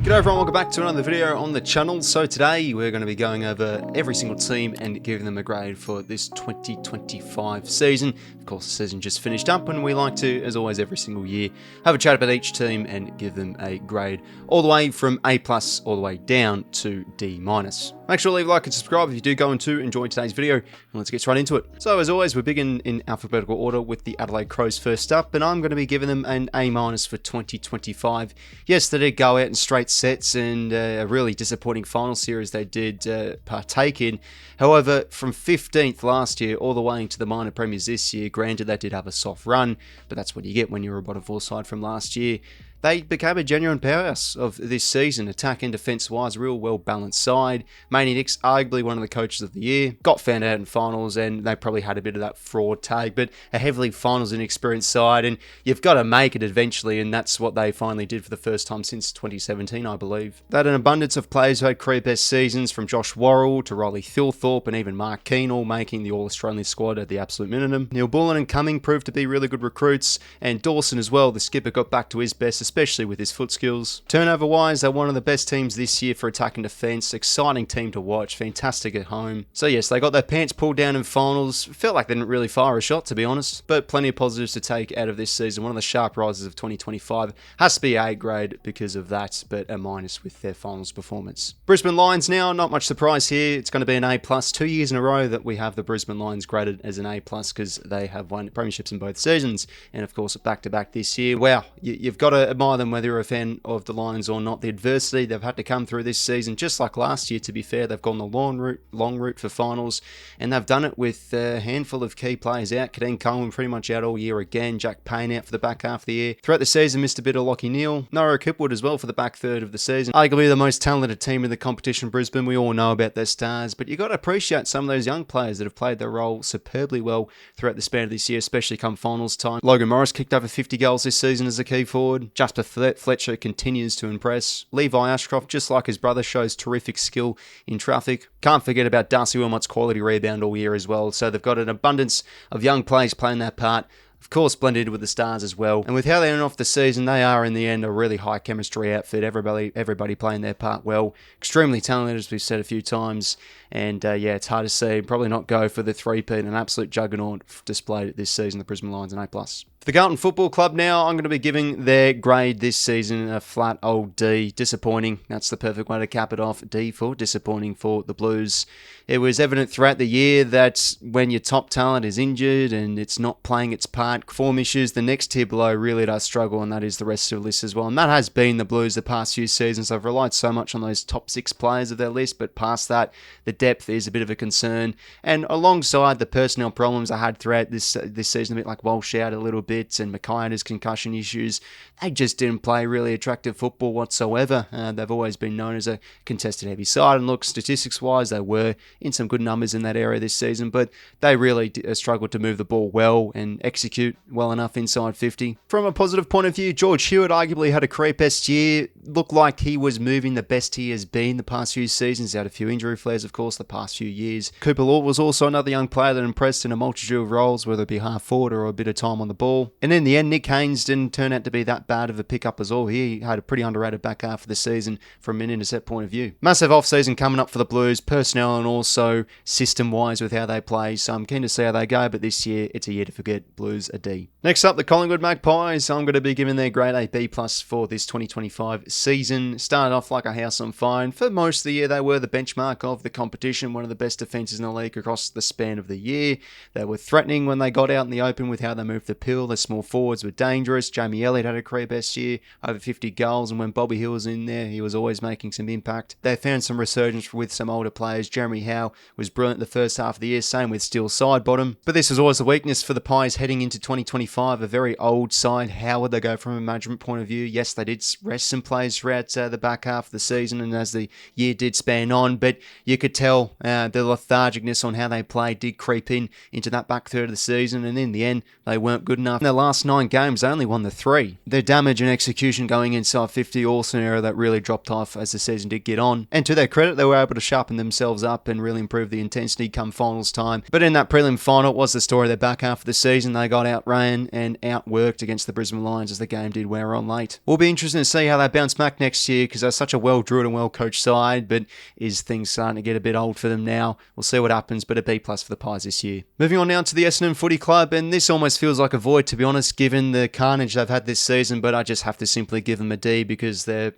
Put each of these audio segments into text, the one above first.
G'day everyone, welcome back to another video on the channel. So today we're going to be going over every single team and giving them a grade for this 2025 season. Of course, the season just finished up and we like to, as always every single year, have a chat about each team and give them a grade all the way from A+ all the way down to D-. Make sure to leave a like and subscribe if you do go on to enjoy today's video, and let's get straight into it. So as always, we begin in alphabetical order with the Adelaide Crows first up, and I'm going to be giving them an A- for 2025. Yes, they did go out in straight sets and a really disappointing final series they did partake in. However, from 15th last year all the way into the minor premiers this year, granted they did have a soft run, but that's what you get when you're a bottom four side from last year. They became a genuine powerhouse of this season, attack and defence-wise, real well-balanced side. Manny Nix, arguably one of the coaches of the year, got found out in finals and they probably had a bit of that fraud tag, but a heavily finals inexperienced side, and you've got to make it eventually, and that's what they finally did for the first time since 2017, I believe. They had an abundance of players who had career best seasons, from Josh Worrell to Riley Thilthorpe and even Mark Keane, all making the All-Australian squad at the absolute minimum. Neil Bullen and Cumming proved to be really good recruits, and Dawson as well, the skipper, got back to his best, especially with his foot skills. Turnover-wise, they're one of the best teams this year for attack and defence. Exciting team to watch, fantastic at home. So yes, they got their pants pulled down in finals. Felt like they didn't really fire a shot, to be honest, but plenty of positives to take out of this season. One of the sharp rises of 2025. Has to be A grade because of that, but A- with their finals performance. Brisbane Lions now, not much surprise here. It's going to be an A+. 2 years in a row that we have the Brisbane Lions graded as an A+, because they have won premierships in both seasons, and of course back-to-back this year. Wow, you've got to admire them whether you're a fan of the Lions or not. The adversity they've had to come through this season, just like last year, to be fair, they've gone the long route for finals, and they've done it with a handful of key players out. 𝐓𝐿𝐴 Cohen pretty much out all year again. Jack Payne out for the back half of the year. Throughout the season, missed a bit of Lachie Neale. 𝐼𝐻𝐿𝐴 𝐿𝐴 as well for the back third of the season. Arguably the most talented team in the competition, Brisbane. We all know about their stars, but you've got to appreciate some of those young players that have played their role superbly well throughout the span of this year, especially come finals time. Logan Morris kicked over 50 goals this season as a key forward. Jasper Fletcher continues to impress. Levi Ashcroft, just like his brother, shows terrific skill in traffic. Can't forget about 𝘼𝐻𝐿𝐴 𝐼𝐻𝐿𝐴's quality rebound all year as well. So they've got an abundance of young players playing that part. Of course, blended with the stars as well. And with how they end off the season, they are in the end a really high chemistry outfit. Everybody playing their part well. Extremely talented, as we've said a few times. And yeah, it's hard to see. Probably not go for the three-peat. An absolute juggernaut displayed this season, the Brisbane Lions, an A+. For the Carlton Football Club now, I'm going to be giving their grade this season a flat old D. Disappointing. That's the perfect way to cap it off. D for disappointing for the Blues. It was evident throughout the year that when your top talent is injured and it's not playing its part, form issues, the next tier below really does struggle, and that is the rest of the list as well. And that has been the Blues the past few seasons. They've relied so much on those top 6 players of their list, but past that, the depth is a bit of a concern. And alongside the personnel problems I had throughout this season, a bit like Walsh out a little bit, and Mackay had his concussion issues, they just didn't play really attractive football whatsoever. They've always been known as a contested heavy side, and look, statistics-wise, they were in some good numbers in that area this season, but they really struggled to move the ball well and execute well enough inside 50. From a positive point of view, George Hewett arguably had a career best year. Looked like he was moving the best he has been the past few seasons. He had a few injury flares, of course, the past few years. Cooper Law was also another young player that impressed in a multitude of roles, whether it be half forward or a bit of time on the ball. And in the end, Nick Haynes didn't turn out to be that bad of a pickup as all. He had a pretty underrated back half of the season from an intercept point of view. Massive off-season coming up for the Blues, personnel and also system-wise with how they play, so I'm keen to see how they go, but this year, it's a year to forget. Blues a D. Next up, the Collingwood Magpies. I'm going to be giving their grade a B+ for this 2025 season. Started off like a house on fire. For most of the year, they were the benchmark of the competition, one of the best defences in the league across the span of the year. They were threatening when they got out in the open with how they moved the pill. The small forwards were dangerous. Jamie Elliott had a career best year, over 50 goals, and when Bobby Hill was in there, he was always making some impact. They found some resurgence with some older players. Jeremy Howe was brilliant the first half of the year, same with Steele Sidebottom. But this was always a weakness for the Pies heading into 2025, a very old side. How would they go from a management point of view? Yes, they did rest some players throughout the back half of the season and as the year did span on, but you could tell the lethargicness on how they played did creep into that back third of the season, and in the end, they weren't good enough. half. In their last 9 games, they only won the 3. Their damage and execution going inside 50 also an area that really dropped off as the season did get on. And to their credit, they were able to sharpen themselves up and really improve the intensity come finals time. But in that prelim final, it was the story of their back half of the season. They got outran and outworked against the Brisbane Lions as the game did wear on late. We'll be interested to see how they bounce back next year because they're such a well-drilled and well-coached side, but is things starting to get a bit old for them now? We'll see what happens, but a B+ for the Pies this year. Moving on now to the Essendon Footy Club, and this almost feels like a void, to be honest, given the carnage they've had this season, but I just have to simply give them a D because they're,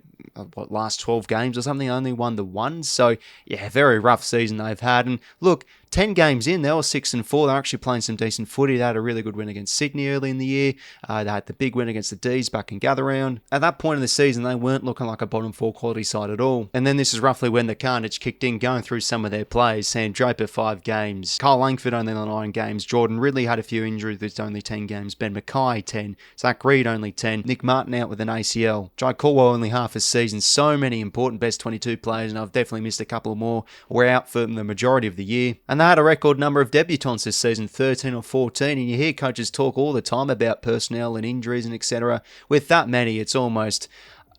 last 12 games or something, only won the 1. So, yeah, very rough season they've had. And look, 10 games in, they were 6-4. They're actually playing some decent footy. They had a really good win against Sydney early in the year. They had the big win against the D's back in Gather Round. At that point in the season, they weren't looking like a bottom 4 quality side at all. And then this is roughly when the carnage kicked in, going through some of their plays. Sam Draper, 5 games. Carl Langford only 9 games. Jordan Ridley had a few injuries with only 10 games. Ben Mackay, 10. Zach Reed, only 10. Nick Martin out with an ACL. Jai Caldwell, only half a season. So many important best 22 players, and I've definitely missed a couple more. Were out for the majority of the year. And they had a record number of debutants this season, 13 or 14, and you hear coaches talk all the time about personnel and injuries and etc. With that many, it's almost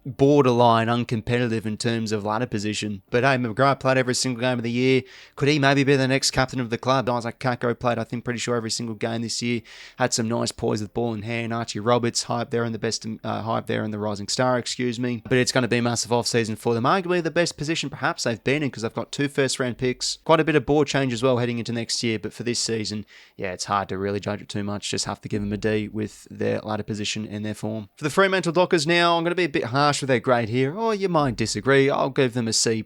borderline uncompetitive in terms of ladder position. But hey, McGrath played every single game of the year. Could he maybe be the next captain of the club? 𝐼𝐴𝐴𝐿 played, I think, pretty sure every single game this year. Had some nice poise with ball in hand. 𝐼𝐴𝐴𝐿𝐼𝐴𝐿 high up there in the best, high up there in the Rising Star, excuse me. But it's going to be a massive off-season for them. Arguably the best position perhaps they've been in because they've got 2 first-round picks. Quite a bit of board change as well heading into next year. But for this season, yeah, it's hard to really judge it too much. Just have to give them a D with their ladder position and their form. For the Fremantle Dockers now, I'm going to be a bit harsh with their grade here. Oh, you might disagree. I'll give them a C+.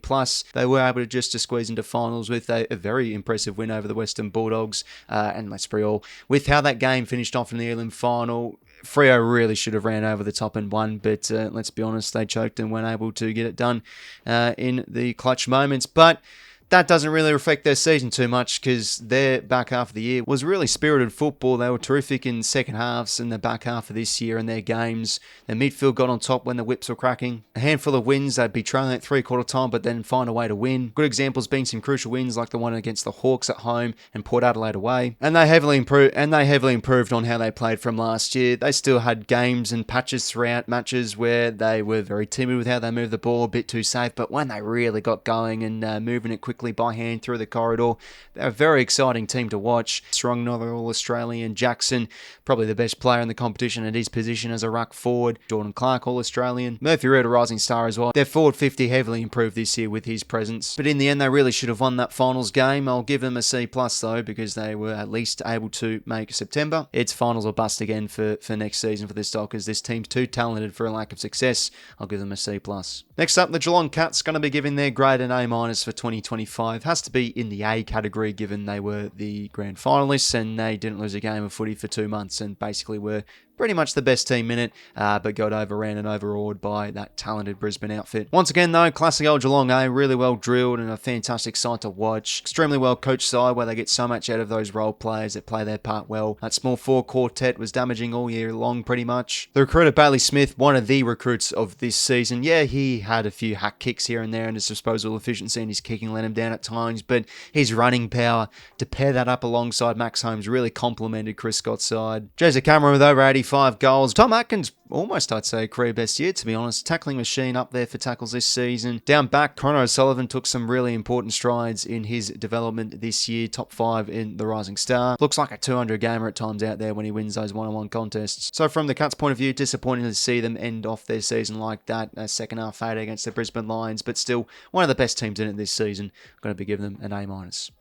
They were able to squeeze into finals with a very impressive win over the Western Bulldogs and 𝘬ci𝗰𝗶𝗹. With how that game finished off in the elim final, Freo really should have ran over the top and won, but let's be honest, they choked and weren't able to get it done in the clutch moments. But that doesn't really reflect their season too much because their back half of the year was really spirited football. They were terrific in second halves in the back half of this year in their games. Their midfield got on top when the whips were cracking. A handful of wins, they'd be trailing at 3/4 time but then find a way to win. Good examples being some crucial wins like the one against the Hawks at home and Port Adelaide away. And they heavily improved on how they played from last year. They still had games and patches throughout matches where they were very timid with how they moved the ball, a bit too safe, but when they really got going and moving it quickly by hand through the corridor, they're a very exciting team to watch. Strong Northern All-Australian Jackson, probably the best player in the competition at his position as a ruck forward. Jordan Clark, All-Australian. Murphy Reid, a rising star as well. Their forward 50 heavily improved this year with his presence. But in the end, they really should have won that finals game. I'll give them a C+ though, because they were at least able to make September. It's finals or bust again for next season for the Dockers. This team's too talented for a lack of success. I'll give them a C+. Next up, the Geelong Cats going to be giving their grade an A- for 2025. Has to be in the A category given they were the grand finalists and they didn't lose a game of footy for 2 months and basically were pretty much the best team in it, but got overran and overawed by that talented Brisbane outfit. Once again, though, classic old Geelong, really well drilled and a fantastic side to watch. Extremely well coached side where they get so much out of those role players that play their part well. That small 4 quartet was damaging all year long, pretty much. The recruiter Bailey Smith, one of the recruits of this season, yeah, he had a few hack kicks here and there and his disposal efficiency and his kicking let him down at times, but his running power, to pair that up alongside Max Holmes, really complemented Chris Scott's side. Jose Cameron with over 85 goals. Tom Atkins, almost I'd say career best year, to be honest. Tackling machine up there for tackles this season. Down back, Connor O'Sullivan took some really important strides in his development this year. Top 5 in the Rising Star. Looks like a 200 gamer at times out there when he wins those one-on-one contests. So from the Cats' point of view, disappointing to see them end off their season like that. A second half fade against the Brisbane Lions, but still one of the best teams in it this season. Going to be giving them an A-.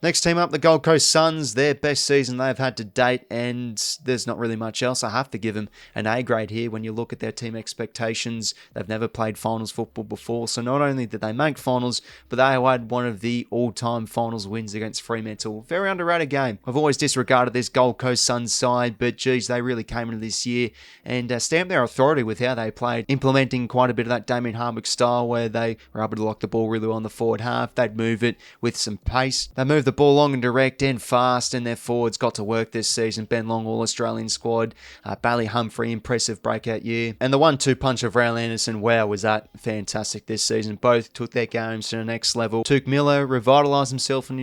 Next team up, the Gold Coast Suns. Their best season they've had to date, and there's not really much else. I have to give them an A grade here when you look at their team expectations. They've never played finals football before, so not only did they make finals, but they had one of the all-time finals wins against Fremantle. Very underrated game. I've always disregarded this Gold Coast Suns side, but geez, they really came into this year and stamped their authority with how they played, implementing quite a bit of that Damien Hardwick style where they were able to lock the ball really well on the forward half. They'd move it with some pace. They moved the ball long and direct and fast, and their forwards got to work this season. Ben Long, All-Australian squad. Bailey Riley Humphrey, impressive breakout year. And the 1-2 punch of Ray Anderson, wow, was that fantastic this season. Both took their games to the next level. 𝐓𝐿 Miller revitalised himself in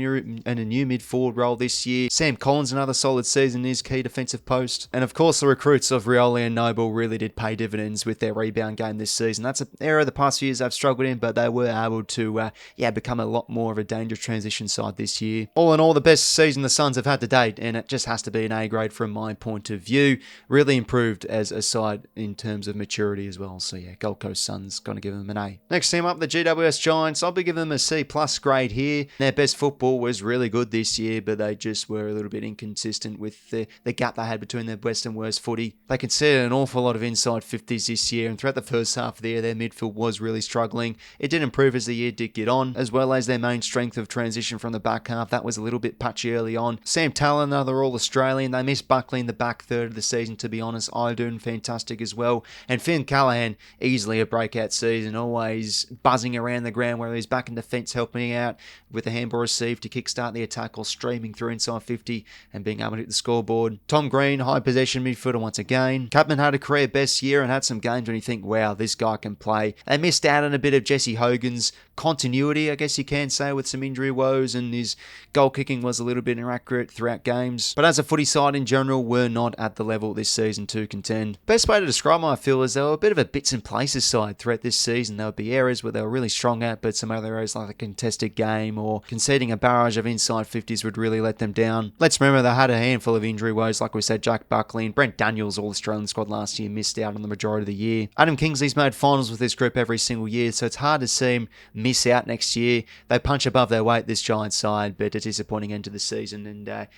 a new mid-forward role this year. Sam Collins, another solid season in his key defensive post. And of course, the recruits of Rioli and Noble really did pay dividends with their rebound game this season. That's an area the past few years they've struggled in, but they were able to become a lot more of a dangerous transition side this year. All in all, the best season the Suns have had to date, and it just has to be an A grade from my point of view. Really improved as a side in terms of maturity as well. So yeah, Gold Coast Suns, going to give them an A. Next team up, the GWS Giants. I'll be giving them a C+ grade here. Their best football was really good this year, but they just were a little bit inconsistent with the gap they had between their best and worst footy. They conceded an awful lot of inside 50s this year, and throughout the first half of the year, their midfield was really struggling. It did improve as the year did get on, as well as their main strength of transition from the back half. That was a little bit patchy early on. Sam Talon, another All-Australian. They missed Buckley in the back third of the season, to be honest. 𝐼𝐷𝐸, fantastic as well. And Finn Callaghan, easily a breakout season, always buzzing around the ground, whether he's back in defence helping out with a handball receive to kickstart the attack or streaming through inside 50 and being able to hit the scoreboard. Tom Green, high possession midfielder once again. Capman had a career best year and had some games when you think, wow, this guy can play. They missed out on a bit of Jesse Hogan's continuity, I guess you can say, with some injury woes, and his goal kicking was a little bit inaccurate throughout games. But as a footy side in general, were not at the level this season to contend. Best way to describe them, I feel, is they were a bit of a bits and places side throughout this season. There would be areas where they were really strong at, but some other areas like a contested game or conceding a barrage of inside 50s would really let them down. Let's remember they had a handful of injury woes, like we said. Jack Buckley and Brent Daniels, All-Australian squad last year, missed out on the majority of the year. Adam Kingsley's made finals with this group every single year, so it's hard to see him miss out next year. They punch above their weight, this Giants side, but a disappointing end to the season, and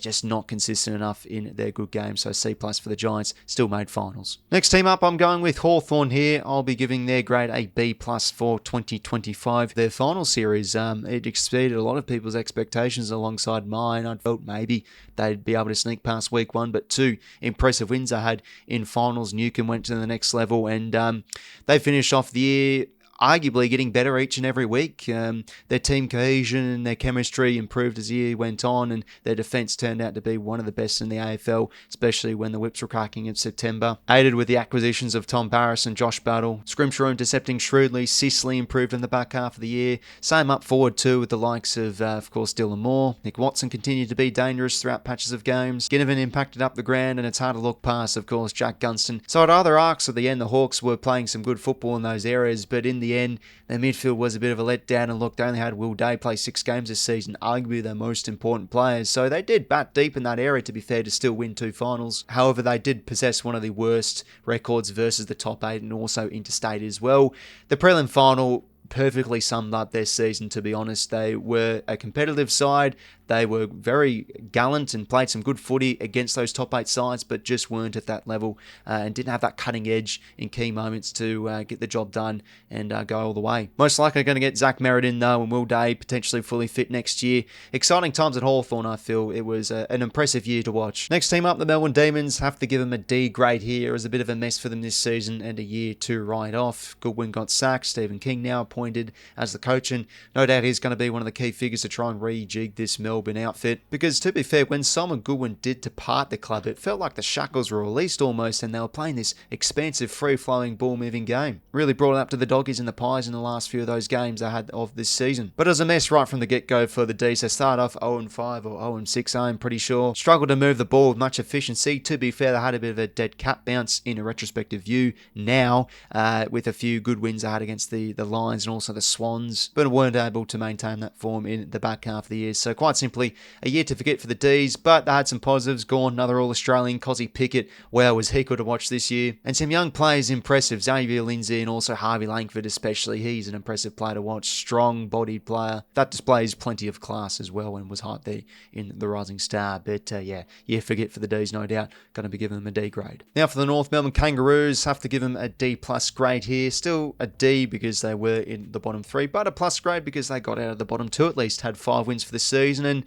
just not consistent enough in their good games. So C+ for the Giants, still made finals. Next team up, I'm going with Hawthorn here. I'll be giving their grade a B+ for 2025. Their final series, it exceeded a lot of people's expectations alongside mine. I felt maybe they'd be able to sneak past week 1, but 2 impressive wins they had in finals. 𝐼𝐿𝐴𝐿 went to the next level, and they finished off the year arguably getting better each and every week. Their team cohesion and their chemistry improved as the year went on, and their defence turned out to be one of the best in the AFL, especially when the whips were cracking in September. Aided with the acquisitions of Tom Barrass and Josh Battle. Scrimshaw intercepting shrewdly. Sicily improved in the back half of the year. Same up forward too, with the likes of course, Dylan Moore. Nick Watson continued to be dangerous throughout patches of games. Ginnivan impacted up the ground, and it's hard to look past, of course, Jack Gunston. So at other arcs at the end, the Hawks were playing some good football in those areas, but in the end, their midfield was a bit of a letdown, and look, they only had Will Day play 6 games this season, arguably their most important players. So they did bat deep in that area, to be fair, to still win 2 finals. However, they did possess one of the worst records versus the top 8 and also interstate as well. The prelim final perfectly summed up their season, to be honest. They were a competitive side. They were very gallant and played some good footy against those top 8 sides, but just weren't at that level and didn't have that cutting edge in key moments to get the job done and go all the way. Most likely going to get Zach Merritt in though, and Will Day potentially fully fit next year. Exciting times at Hawthorn, I feel. It was an impressive year to watch. Next team up, the Melbourne Demons. Have to give them a D grade here. It was a bit of a mess for them this season and a year to write off. Goodwin got sacked. Stephen King now appointed as the coach, and no doubt he's going to be one of the key figures to try and rejig this Melbourne outfit, because to be fair, when Simon Goodwin did depart the club, it felt like the shackles were released almost, and they were playing this expansive, free-flowing, ball-moving game. Really brought it up to the doggies and the pies in the last few of those games they had of this season. But it was a mess right from the get-go for the D's. They started off 0-5 or 0-6, I'm pretty sure. Struggled to move the ball with much efficiency. To be fair, they had a bit of a dead cat bounce in a retrospective view now, with a few good wins they had against the Lions and also the Swans, but weren't able to maintain that form in the back half of the year. So quite simply, a year to forget for the D's, but they had some positives. Gone, another All-Australian, 𝐼𝐴𝐿𝐴𝐿𝐼𝐿𝐴𝐿 was he could have watched this year. And some young players impressive. Xavier Lindsay and also Harvey Langford especially. He's an impressive player to watch. Strong-bodied player. That displays plenty of class as well and was hyped there in the Rising Star. But year forget for the D's, no doubt. Going to be giving them a D grade. Now for the North Melbourne Kangaroos, have to give them a D+ grade here. Still a D because they were in the bottom 3, but a plus grade because they got out of the bottom 2 at least. Had 5 wins for the season, and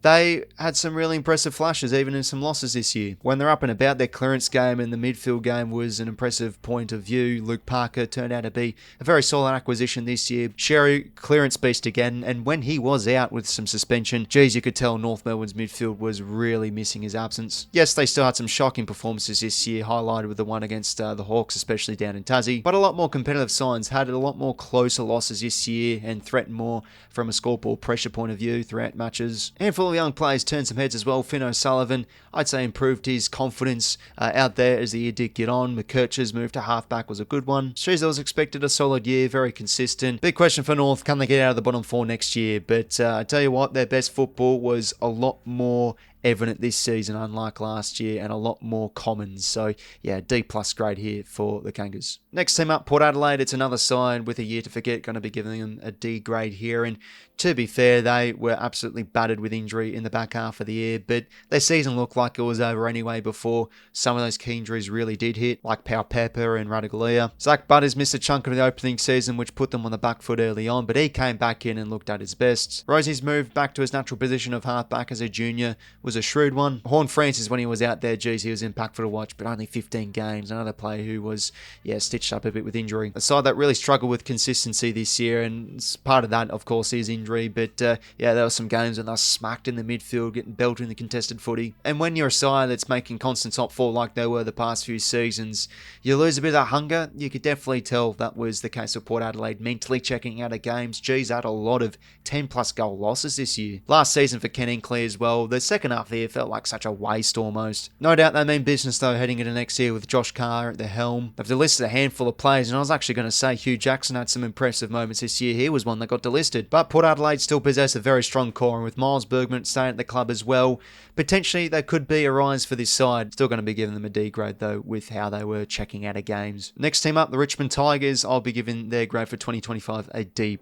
they had some really impressive flashes, even in some losses this year. When they're up and about, their clearance game and the midfield game was an impressive point of view. Luke Parker turned out to be a very solid acquisition this year. Sherry, clearance beast again, and when he was out with some suspension, geez, you could tell North Melbourne's midfield was really missing his absence. Yes, they still had some shocking performances this year, highlighted with the one against the Hawks, especially down in Tassie, but a lot more competitive sides, had a lot more closer losses this year and threatened more from a scoreboard pressure point of view throughout matches. A handful of young players turned some heads as well. Finn O'Sullivan, I'd say, improved his confidence out there as the year did get on. 𝐼𝐿𝐼𝐻𝐿 move to halfback was a good one. Sheezel was expected a solid year, very consistent. Big question for North, can they get out of the bottom four next year? But I tell you what, their best football was a lot more evident this season, unlike last year, and a lot more common. So yeah, D+ grade here for the Kangas. Next team up, Port Adelaide. It's another side with a year to forget, going to be giving them a D grade here. And to be fair, they were absolutely battered with injury in the back half of the year, but their season looked like it was over anyway before some of those key injuries really did hit, like 𝐼𝐻𝐿𝐼𝐻𝐿𝐼𝐻𝐿𝐼𝐻. Zach Butters missed a chunk of the opening season, which put them on the back foot early on, but he came back in and looked at his best. Rosie's moved back to his natural position of halfback as a junior was a shrewd one. Horn Francis, when he was out there, geez, he was impactful to watch, but only 15 games. Another player who was, stitched up a bit with injury. A side that really struggled with consistency this year, and part of that, of course, is injury, but there were some games when they were smacked in the midfield, getting belted in the contested footy. And when you're a side that's making constant top four like they were the past few seasons, you lose a bit of that hunger. You could definitely tell that was the case with Port Adelaide, mentally checking out of games. Geez, had a lot of 10+ goal losses this year. Last season for 𝐸𝐿𝐼𝐻𝐿 as well, the second half of the year felt like such a waste almost. No doubt they mean business though heading into next year with Josh Carr at the helm. They've delisted a handful of players, and I was actually going to say Hugh Jackson had some impressive moments this year. He was one that got delisted. But Port Adelaide still possess a very strong core, and with Miles Bergman staying at the club as well, potentially they could be a rise for this side. Still going to be giving them a D grade though with how they were checking out of games. Next team up, the Richmond Tigers. I'll be giving their grade for 2025 a D+.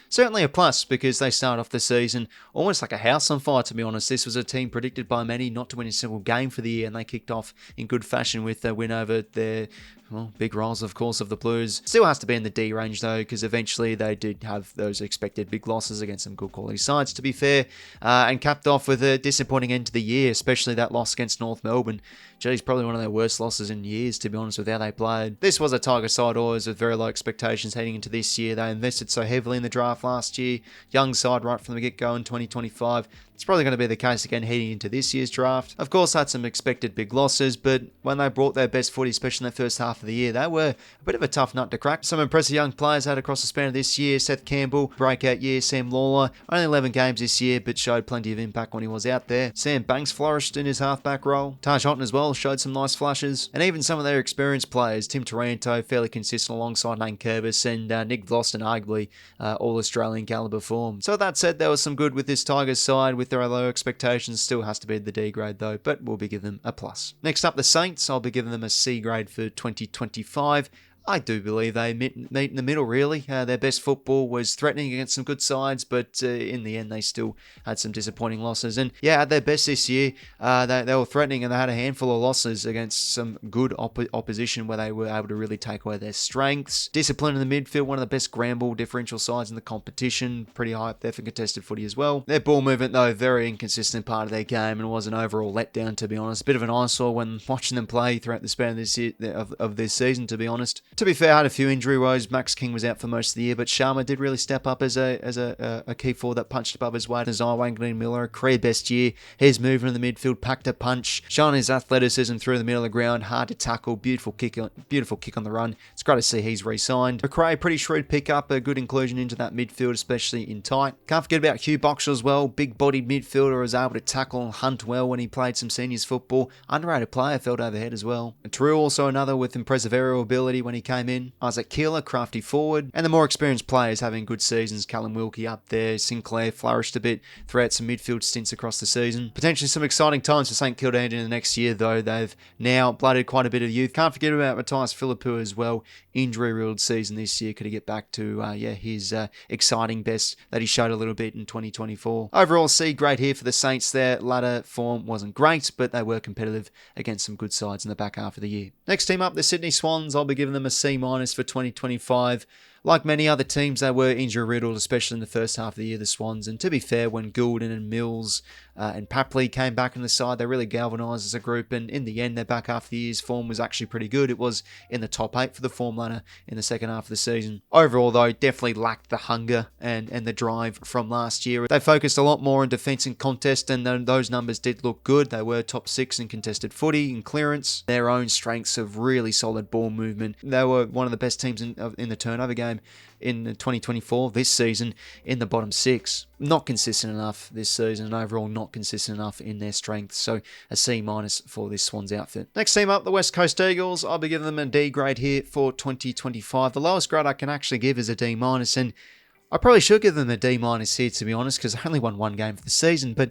Certainly a plus because they started off the season almost like a house on fire, to be honest. This was a team predicted by many not to win a single game for the year, and they kicked off in good fashion with a win over their big rivals, of course, of the Blues. Still has to be in the D range though, because eventually they did have those expected big losses against some good quality sides, to be fair, and capped off with a disappointing end to the year, especially that loss against North Melbourne. Geez, probably one of their worst losses in years, to be honest, with how they played. This was a Tiger side always with very low expectations heading into this year. They invested so heavily in the draft last year. Young side right from the get-go in 2025. It's probably going to be the case again heading into this year's draft. Of course, had some expected big losses, but when they brought their best footy, especially in the first half of the year, they were a bit of a tough nut to crack. Some impressive young players had across the span of this year. Seth Campbell, breakout year. Sam Lawler, only 11 games this year, but showed plenty of impact when he was out there. Sam Banks flourished in his halfback role. Taj Houghton as well showed some nice flashes. And even some of their experienced players, Tim Taranto, fairly consistent alongside 𝐸𝐿𝐼𝐻𝐿𝐼𝐻, and Nick Vlosten, arguably all-Australian calibre form. So that said, there was some good with this Tigers side with their low expectations. Still has to be the D grade though, but we'll be giving them a plus. Next up, the Saints. I'll be giving them a C grade for 2025. I do believe they meet in the middle, really. Their best football was threatening against some good sides, but in the end, they still had some disappointing losses. And yeah, at their best this year, they were threatening, and they had a handful of losses against some good opposition where they were able to really take away their strengths. Discipline in the midfield, one of the best ground ball differential sides in the competition. Pretty high up there for contested footy as well. Their ball movement, though, very inconsistent part of their game, and was an overall letdown, to be honest. Bit of an eyesore when watching them play throughout the span of this year, of this season, to be honest. To be fair, had a few injury woes. Max King was out for most of the year, but Sharma did really step up as a key forward that punched above his weight. As 𝐼𝐻𝐿𝐼𝐻, career best year. His movement in the midfield, packed a punch, showing his athleticism through the middle of the ground, hard to tackle, beautiful kick on the run. It's great to see he's re-signed. McRae, pretty shrewd pickup, a good inclusion into that midfield, especially in tight. Can't forget about 𝐓𝐡𝐞 as well. Big-bodied midfielder, was able to tackle and hunt well when he played some seniors football. Underrated player, felt overhead as well. And True, also another with impressive aerial ability when he came in. 𝐼𝐻𝐿𝐼𝐻, crafty forward, and the more experienced players having good seasons. Callum Wilkie up there. Sinclair flourished a bit throughout some midfield stints across the season. Potentially some exciting times for St Kilda in the next year, though. They've now blooded quite a bit of youth. Can't forget about 𝘼𝐻𝐿𝐼𝐻 as well. Injury-riddled season this year. Could he get back to his exciting best that he showed a little bit in 2024. Overall, C grade here for the Saints. Their ladder form wasn't great, but they were competitive against some good sides in the back half of the year. Next team up, the Sydney Swans. I'll be giving them a C- for 2025. like many other teams, they were injury-riddled, especially in the first half of the year, the Swans. And to be fair, when Goulden and Mills and Papley came back on the side, they really galvanised as a group. And in the end, their back half of the year's form was actually pretty good. It was in the top 8 for the form ladder in the second half of the season. Overall, though, definitely lacked the hunger and the drive from last year. They focused a lot more on defence and contest, and those numbers did look good. They were top 6 in contested footy and clearance. Their own strengths of really solid ball movement. They were one of the best teams in the turnover game in 2024 this season in the bottom 6. Not consistent enough this season, and overall not consistent enough in their strength. So a C- for this Swans outfit. Next team up, the West Coast Eagles. I'll be giving them a D grade here for 2025. The lowest grade I can actually give is a D-, and I probably should give them a D- here, to be honest, because they only won one game for the season. But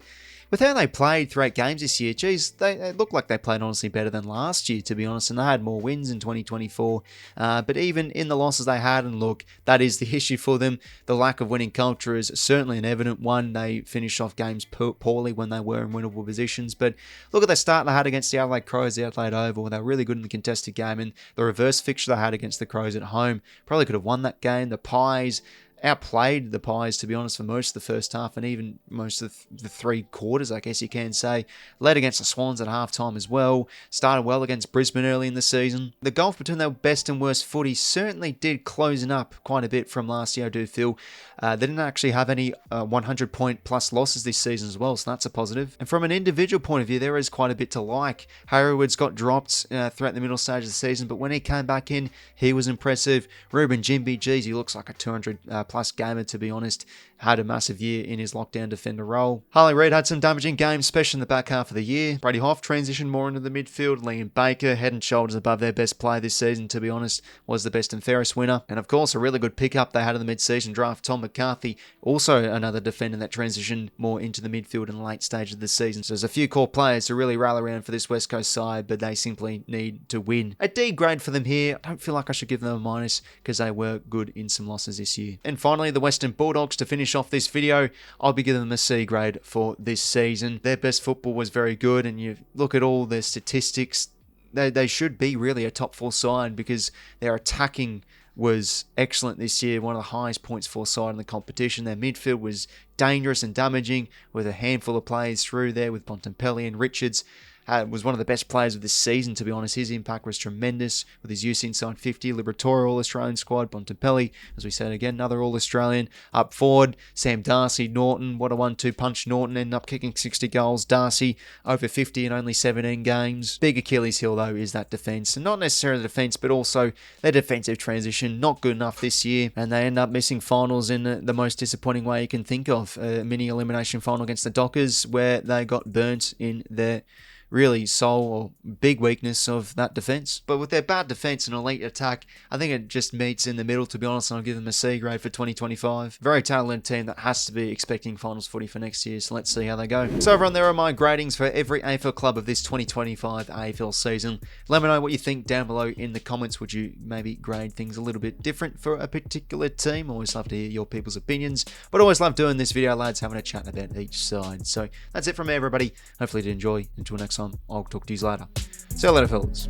with how they played through 8 games this year, geez, they looked like they played honestly better than last year, to be honest, and they had more wins in 2024. But even in the losses they had, and look, that is the issue for them. The lack of winning culture is certainly an evident one. They finished off games poorly when they were in winnable positions. But look at the start they had against the Adelaide Crows, the Adelaide Oval. They were really good in the contested game, and the reverse fixture they had against the Crows at home probably could have won that game. The Pies outplayed the Pies, to be honest, for most of the first half and even most of the 3 quarters, I guess you can say. Led against the Swans at halftime as well. Started well against Brisbane early in the season. The gulf between their best and worst footy certainly did closing up quite a bit from last year, I do feel. They didn't actually have any 100-point plus losses this season as well, so that's a positive. And from an individual point of view, there is quite a bit to like. Harewood's got dropped throughout the middle stage of the season, but when he came back in, he was impressive. Ruben Jimby, geez, he looks like a 200 plus gamer, to be honest. Had a massive year in his lockdown defender role. Harley Reid had some damaging games, especially in the back half of the year. Brady Hough transitioned more into the midfield. Liam Baker, head and shoulders above their best player this season, to be honest, was the best and fairest winner. And of course, a really good pickup they had in the mid-season draft, Tom McCarthy, also another defender that transitioned more into the midfield in the late stage of the season. So there's a few core players to really rally around for this West Coast side, but they simply need to win. A D grade for them here. I don't feel like I should give them a minus because they were good in some losses this year. And finally, the Western Bulldogs, to finish off this video, I'll be giving them a C grade for this season. Their best football was very good, and you look at all their statistics, they should be really a top 4 side because their attacking was excellent this year, one of the highest points for side in the competition. Their midfield was dangerous and damaging with a handful of players through there with Bontempelli and Richards. Was one of the best players of this season, to be honest. His impact was tremendous with his use inside 50. Liberatore All-Australian squad. Bontempelli, as we said again, another All-Australian. Up forward, Sam Darcy, Norton. What a 1-2 punch. Norton ended up kicking 60 goals. Darcy over 50 in only 17 games. Big Achilles heel, though, is that defence. And not necessarily the defence, but also their defensive transition. Not good enough this year. And they end up missing finals in the most disappointing way you can think of. A mini elimination final against the Dockers, where they got burnt in their really sole or big weakness of that defence. But with their bad defence and elite attack, I think it just meets in the middle, to be honest, and I'll give them a C grade for 2025. Very talented team that has to be expecting finals footy for next year, so let's see how they go. So everyone, there are my gradings for every AFL club of this 2025 AFL season. Let me know what you think down below in the comments. Would you maybe grade things a little bit different for a particular team? Always love to hear your people's opinions, but always love doing this video, lads, having a chat about each side. So that's it from me, everybody. Hopefully you did enjoy. Until next time, I'll talk to you later. See you later, fellas.